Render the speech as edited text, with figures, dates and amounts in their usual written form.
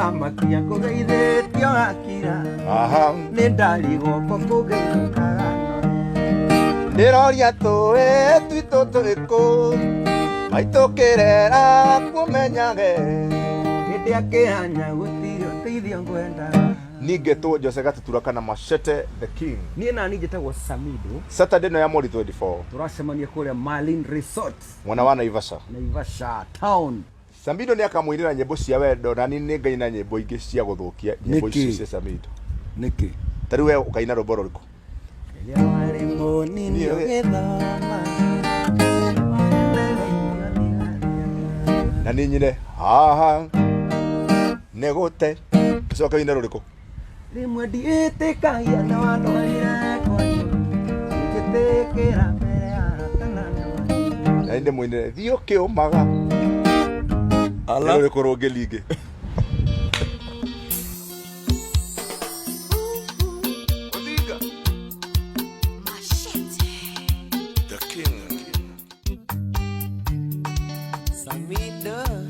wa makia kugeithe tio akira nindarigo kugeitha ndiroria tuwe twito twiko maitukirera kumenyage hindi akihanya gutiri uteithio ngwenda ningetwo Jose Gatutura kana Machete the King. Niĩ nani njĩtagwo Samido. Saturday no ya mweri 24 turacemania kũrĩa Marlin Resort mwana wa Naivasha town. Samido nĩ akamwĩrĩra nyĩmbo cia wendo na niĩ nĩ ngaina nyĩmbo ingĩ cia gũthũkia nyĩmbo ici cia Samido. Nĩkĩ ta rĩu we ũkaina rwĩmbo rũrĩkũ? Rĩrĩa warĩ mũnini ũgĩthoma na niĩ nyine haha nĩ gũte coka ina rũrĩkũ? Rimwe ndiĩtĩkagia na wandoire kwanyu ingĩtĩkĩra mbere ya atanano na inde mwĩnire thiĩ ũkĩũmaga ala rũrĩkũ rũngĩ lingĩ Machete the King. Samido